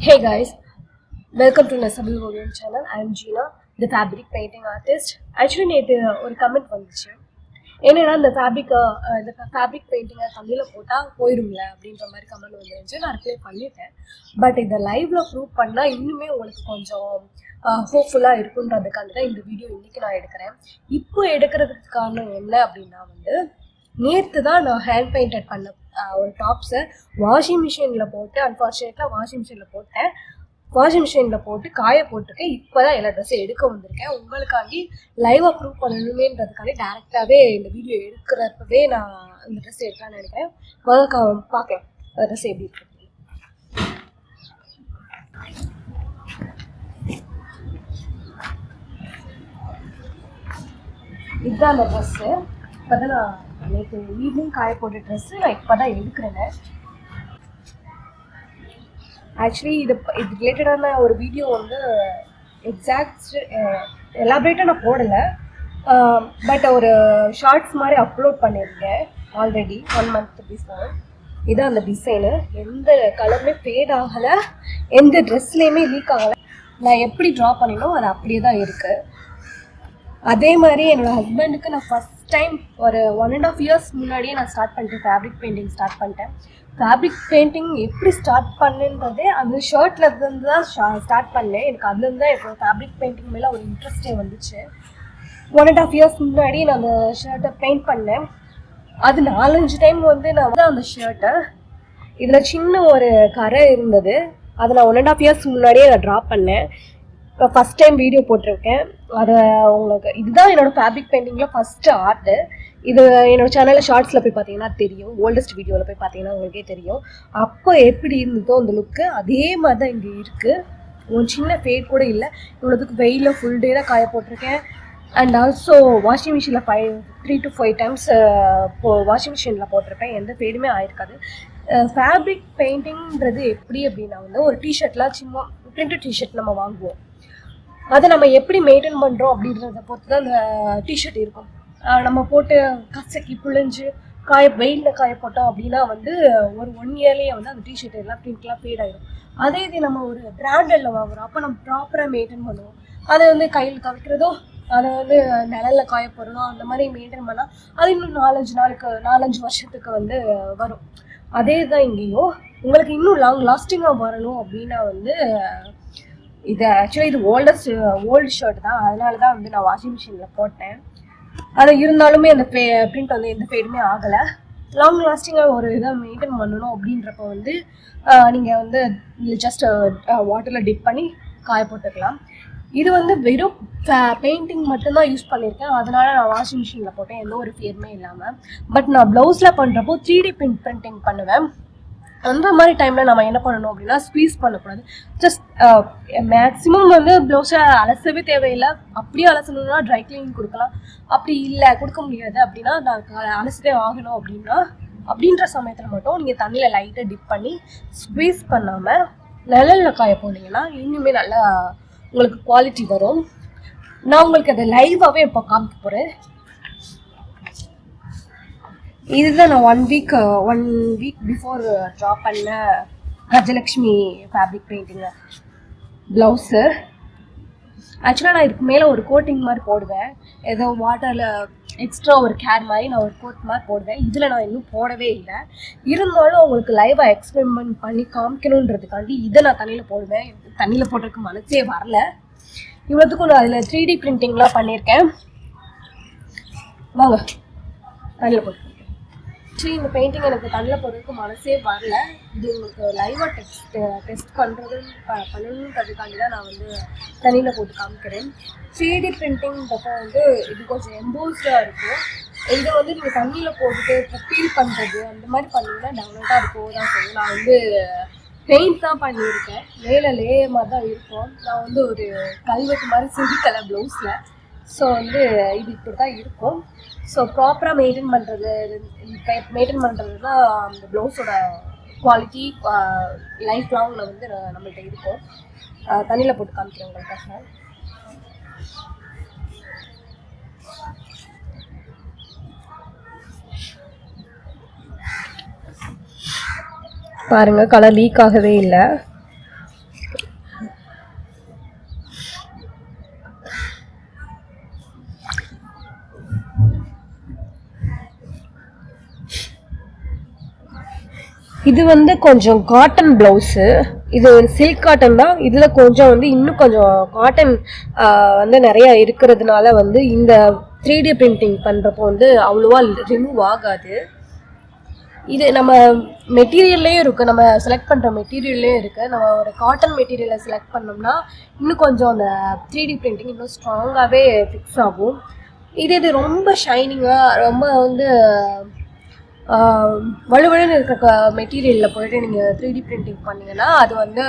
Hey guys, welcome to Nasabil Volume channel. I am Gina, the fabric painting artist. Actually, நேற்று ஒரு comment வந்துச்சு. என்னன்னா இந்த fabric பெயிண்டிங்கை தமிழில் போட்டால் போயிடும்ல அப்படின்ற மாதிரி கமெண்ட் வந்துருந்துச்சு. நான் ரிப்ளை பண்ணிட்டேன். பட் இதை லைவ்ல ப்ரூவ் பண்ணால் இன்னுமே உங்களுக்கு கொஞ்சம் ஹோப்ஃபுல்லாக இருக்குன்றதுக்காக தான் இந்த வீடியோ இன்றைக்கி நான் எடுக்கிறேன். இப்போ எடுக்கிறதுக்கு காரணம் என்ன அப்படின்னா நேற்று தான் நான் ஹேண்ட் பெயிண்டட் பண்ண ஒரு டாப்ஸை வாஷிங் மிஷினில் போட்டு அன்ஃபார்ச்சுனேட்லாக வாஷிங் மிஷினில் போட்டு காய போட்டிருக்கேன். இப்போ தான் எல்லா ட்ரெஸ்ஸும் எடுக்க வந்திருக்கேன். உங்களுக்காண்டி லைவாக ப்ரூவ் பண்ணணுமேன்றதுக்காண்டி டேரெக்டாகவே இந்த வீடியோ எடுக்கிறப்பவே நான் இந்த ட்ரெஸ் எடுக்கலான்னு நினைக்கிறேன். பார்க்கலாம் ட்ரெஸ் எப்படி இருக்கு. இதுதான் அந்த ட்ரெஸ்ஸு. இப்போ தான் நான் நேற்று ஈவினிங் காய போட்ட ட்ரெஸ்ஸு நான் இப்போ தான் எடுக்கிறேன். ஆக்சுவலி இது ரிலேட்டடான ஒரு வீடியோ எலாபரேட்டாக நான் போடலை. பட் ஒரு ஷார்ட்ஸ் மாதிரி அப்லோட் பண்ணியிருக்கேன் ஆல்ரெடி 1 month பிஃபோர். இதுதான் அந்த டிசைனு. எந்த கலருமே ஃபேட் ஆகலை, எந்த ட்ரெஸ்லேயுமே லீக் ஆகலை. நான் எப்படி ட்ரா பண்ணினோ அது அப்படியே தான் இருக்குது. அதே மாதிரி என்னோடய ஹஸ்பண்டுக்கு நான் ஃபஸ்ட் டைம் ஒரு 1.5 years முன்னாடியே நான் ஸ்டார்ட் பண்ணிட்டேன். ஃபேப்ரிக் பெயிண்டிங் எப்படி ஸ்டார்ட் பண்ணுன்றதே அந்த ஷர்ட்டில் இருந்து தான் ஸ்டார்ட் பண்ணேன். எனக்கு அதுலேருந்து தான் இப்போ ஃபேப்ரிக் பெயிண்டிங் மேலே ஒரு இன்ட்ரெஸ்டே வந்துச்சு. 1.5 years முன்னாடி நான் அந்த ஷர்ட்டை பெயிண்ட் பண்ணேன். அது 4-5 டைம் நான் அந்த ஷர்ட்டை இதில் சின்ன ஒரு கரை இருந்தது. அதை நான் 1.5 years முன்னாடியே நான் ட்ரா பண்ணேன். இப்போ ஃபஸ்ட் டைம் வீடியோ போட்டிருக்கேன். அதை உங்களுக்கு இதுதான் என்னோடய ஃபேப்ரிக் பெயிண்டிங்கில் ஃபஸ்ட்டு ஆர்ட்டு. இது என்னோடய சேனலில் ஷார்ட்ஸில் போய் பார்த்தீங்கன்னா தெரியும், ஓல்டஸ்ட் வீடியோவில் போய் பார்த்தீங்கன்னா உங்களுக்கே தெரியும். அப்போ எப்படி இருந்ததோ அந்த லுக்கு அதே மாதிரி தான் இங்கே இருக்குது. ஒரு சின்ன ஃபேட் கூட இல்லை. இவ்வளோதுக்கு வெயிலில் ஃபுல் டே தான் காய போட்டிருக்கேன். அண்ட் ஆல்சோ வாஷிங் மிஷினில் 3 to 5 times வாஷிங் மிஷினில் போட்டிருப்பேன். எந்த ஃபேடுமே ஆயிருக்காது. ஃபேப்ரிக் பெயிண்டிங்கிறது எப்படி அப்படின்னா ஒரு டிஷர்ட்லாம் சும்மா பிரிண்டட் டிஷர்ட் நம்ம வாங்குவோம். அதை நம்ம எப்படி மெயின்டைன் பண்ணுறோம் அப்படின்றத பொறுத்து தான் அந்த டிஷர்ட் இருக்கும். நம்ம போட்டு கசக்கி புழிஞ்சு வெயிலில் காய போட்டோம் அப்படின்னா ஒரு 1 yearலேயே அந்த டிஷர்ட் எல்லாம் பிரிண்ட்லாம் ஃபேட் ஆகிடும். அதே இது நம்ம ஒரு பிராண்டடில் வாங்குகிறோம். அப்போ நம்ம ப்ராப்பராக மெயின்டைன் பண்ணுவோம். அதை கையில் துவைக்கிறதோ அதை நிழலில் காய போடுறதோ அந்த மாதிரி மெயின்டைன் பண்ணால் அது இன்னும் 4-5 வருஷத்துக்கு வரும். அதே தான் இங்கேயும் உங்களுக்கு இன்னும் லாஸ்டிங்காக வரணும் அப்படின்னா இது ஆக்சுவலி இது ஓல்டு ஷர்ட் தான். அதனால தான் நான் வாஷிங் மிஷினில் போட்டேன். அது இருந்தாலுமே அந்த பிரிண்ட் எந்த ஃபேடுமே ஆகலை. லாங் லாஸ்டிங்காக ஒரு இதை மெயின்டைன் பண்ணணும் அப்படின்றப்ப நீங்கள் ஜஸ்ட் வாட்டரில் டிப் பண்ணி காய போட்டுக்கலாம். இது வெறும் பெயிண்டிங் மட்டும்தான் யூஸ் பண்ணியிருக்கேன். அதனால நான் வாஷிங் மிஷினில் போட்டேன், எந்த ஒரு ஃபேருமே இல்லாமல். பட் நான் ப்ளவுஸில் பண்ணுறப்போ 3D பிரிண்டிங் பண்ணுவேன். அந்த மாதிரி டைமில் நம்ம என்ன பண்ணணும் அப்படின்னா ஸ்குவீஸ் பண்ணக்கூடாது. ஜஸ்ட் மேக்ஸிமம் ப்ளவுஸை அலசவே தேவையில்லை. அப்படியே அலசணும்னா ட்ரை கிளீனிங் கொடுக்கலாம். அப்படி இல்லை கொடுக்க முடியாது அப்படின்னா நான் அலசிட்டே ஆகணும் அப்படின்ற சமயத்தில் மட்டும் நீங்கள் தண்ணியில் லைட்டாக டிப் பண்ணி ஸ்குவீஸ் பண்ணாமல் நிழலில் காய போனீங்கன்னா இன்னுமே நல்லா உங்களுக்கு குவாலிட்டி வரும். நான் உங்களுக்கு அதை லைவாகவே இப்போ காமிக்க போகிறேன். இதுதான் நான் 1 week பிஃபோர் ட்ரா பண்ண கஜலக்ஷ்மி ஃபேப்ரிக் பெயிண்டிங்கு ப்ளவுஸு. ஆக்சுவலாக நான் இதுக்கு மேலே ஒரு கோட்டிங் மாதிரி போடுவேன். ஏதோ வாட்டரில் எக்ஸ்ட்ரா ஒரு கேர் மாதிரி நான் ஒரு கோட் மாதிரி போடுவேன். இதில் நான் இன்னும் போடவே இல்லை. இருந்தாலும் உங்களுக்கு லைவாக எக்ஸ்பெரிமெண்ட் பண்ணி காமிக்கணுன்றதுக்காண்டி இதை நான் தண்ணியில் போடுவேன். தண்ணியில் போடுறதுக்கு மனசே வரல. இவ்வளோத்துக்கும் நான் அதில் 3D பிரிண்டிங்லாம் பண்ணியிருக்கேன். வாங்க தண்ணியில் போட்டு. ஆக்சுவலி இந்த பெயிண்டிங் எனக்கு தண்ணியில் போடுறதுக்கு மனசே வரல. இது உங்களுக்கு லைவாக டெஸ்ட் பண்ணணுன்றதுக்காண்டி தான் நான் தண்ணியில் போட்டு காமிக்கிறேன். 3D பிரிண்டிங்கிறப்ப இது கொஞ்சம் எம்போஸ்டாக இருக்கும். இதை நீங்கள் தண்ணியில் போட்டுட்டு ஃபீல் பண்ணுறது அந்த மாதிரி பண்ணிங்கன்னா டவுனட்டாக இருக்கும் தான் சொல்லுவேன். நான் பெயிண்ட் தான் பண்ணியிருக்கேன். மேலே லேயர் மாதிரி தான் இருக்கும். நான் ஒரு கல்வெட்டு மாதிரி சிரிக்கலை ப்ளவுஸில். ஸோ இது இப்படி தான் இருக்கும். ஸோ ப்ராப்பராக மெயின்டைன் பண்ணுறது தான் அந்த ப்ளவுஸோட குவாலிட்டி லைஃப் லாங்கில் நம்மள்கிட்ட இருக்கும். தண்ணியில் போட்டு காமிக்கிறேன் உங்களுக்காக. பாருங்கள், கலர் லீக் ஆகவே இல்லை. இது வந்து கொஞ்சம் காட்டன் ப்ளவுஸு. இது சில்க் காட்டன் தான். இதில் கொஞ்சம் வந்து இன்னும் கொஞ்சம் காட்டன் வந்து நிறையா இருக்கிறதுனால வந்து இந்த 3D பிரிண்டிங் பண்ணுறப்போ வந்து அவ்வளோவா ரிமூவ் ஆகாது. இது நம்ம மெட்டீரியல்லையும் இருக்குது, நம்ம செலக்ட் பண்ணுற மெட்டீரியல்லையும் இருக்குது. நம்ம ஒரு காட்டன் மெட்டீரியலை செலக்ட் பண்ணோம்னா இன்னும் கொஞ்சம் அந்த 3D பிரிண்டிங் இன்னும் ஸ்ட்ராங்காகவே ஃபிக்ஸ் ஆகும். இது ரொம்ப ஷைனிங்காக ரொம்ப வந்து வலுவலுன்னு இருக்கிற மெட்டீரியலில் போய்ட்டு நீங்கள் 3D பிரிண்டிங் பண்ணிங்கன்னா அது வந்து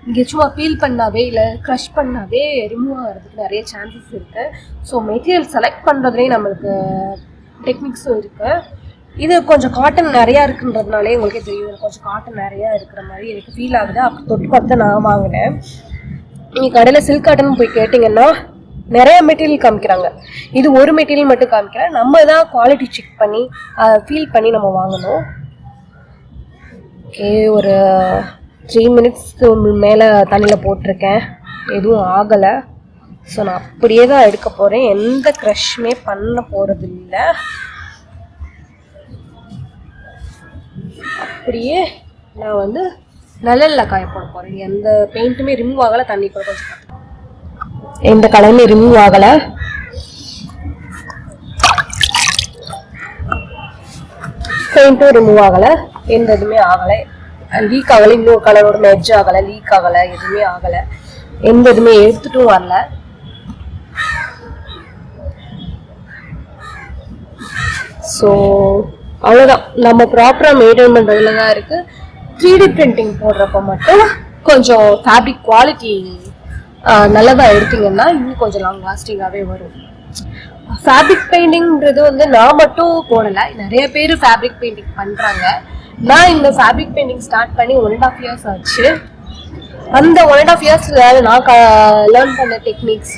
நீங்கள் சும்மா பீல் பண்ணாவே இல்லை க்ரஷ் பண்ணாவே ரிமூவ் ஆகிறதுக்கு நிறைய சான்சஸ் இருக்குது. ஸோ மெட்டீரியல் செலக்ட் பண்ணுறதுலேயும் நம்மளுக்கு டெக்னிக்ஸும் இருக்குது. இது கொஞ்சம் காட்டன் நிறையா இருக்குன்றதுனாலே உங்களுக்கே தெரியும், கொஞ்சம் காட்டன் நிறையா இருக்கிற மாதிரி எனக்கு ஃபீல் ஆகுது. அப்படி தொட்டு பார்த்து நான் வாங்கினேன். நீங்கள் கடையில் சில்க் காட்டன் போய் கேட்டிங்கன்னா நிறைய மெட்டீரியல் காமிக்கிறாங்க. இது ஒரு மெட்டீரியல் மட்டும் காமிக்கிறேன். நம்ம தான் குவாலிட்டி செக் பண்ணி ஃபீல் பண்ணி நம்ம வாங்கணும். ஓகே, ஒரு 3 மினிட்ஸ்க்கு மேலே தண்ணியில் போட்டிருக்கேன், எதுவும் ஆகலை. ஸோ நான் அப்படியே தான் எடுக்க போகிறேன், எந்த க்ரஷ்மே பண்ண போகிறது இல்லை. அப்படியே நான் வந்து நிழலில் காய போட போகிறேன். எந்த பெயிண்ட்டுமே ரிமூவ் ஆகலை, தண்ணி கூட கொஞ்சம் எந்த கலருமே ரிமூவ் ஆகலை. பெயிண்ட்டும் ரிமூவ் ஆகலை, எந்த இதுவுமே ஆகலை, லீக் ஆகலை, இன்னொரு கலரோட மெர்ஜ் ஆகலை, லீக் ஆகலை, எதுவுமே ஆகலை, எந்த இதுவுமே எடுத்துட்டும் வரல. ஸோ அவ்வளோதான், நம்ம ப்ராப்பராக மெயின்டைன் பண்ணுறதுல தான் இருக்குது. 3D பிரிண்டிங் போடுறப்ப மட்டும் கொஞ்சம் ஃபேப்ரிக் குவாலிட்டி நல்லதாக எடுத்தீங்கன்னா இன்னும் கொஞ்சம் லாங் லாஸ்டிங்காகவே வரும். ஃபேப்ரிக் பெயிண்டிங்கிறது வந்து நான் மட்டும் போடலை, நிறைய பேர் ஃபேப்ரிக் பெயிண்டிங் பண்ணுறாங்க. நான் இந்த ஃபேப்ரிக் பெயிண்டிங் ஸ்டார்ட் பண்ணி 1.5 years ஆச்சு. அந்த 1.5 yearsல நான் லேர்ன் பண்ண டெக்னிக்ஸ்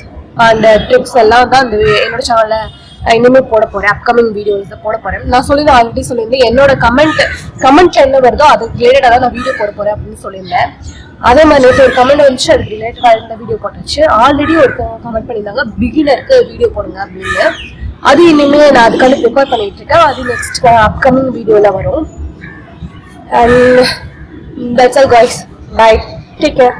அந்த ட்ரிக்ஸ் எல்லாம் தான் அந்த என்னோட சேனலில் இனிமேல் போட போகிறேன். அப்கமிங் வீடியோஸில் போட போகிறேன். நான் ஆல்ரெடி சொல்லியிருந்தேன், என்னோட கமெண்ட் என்ன வருதோ அதுக்கு ரிலேட்டடாக தான் நான் வீடியோ போட போகிறேன் அப்படின்னு சொல்லியிருந்தேன். அதே மாதிரி நேற்று ஒரு கமெண்ட் வந்துச்சு, அதுக்கு ரிலேட்டடாக இந்த வீடியோ போட்டுச்சு. ஆல்ரெடி ஒரு கமெண்ட் பண்ணியிருந்தாங்க, பிகினருக்கு வீடியோ போடுங்க அப்படின்னு. அது இனிமேல் நான் அதுக்கான ப்ரிப்பேர் பண்ணிட்டு இருக்கேன். அது நெக்ஸ்ட் அப்கமிங் வீடியோவில் வரும். And that's all guys, bye, take care.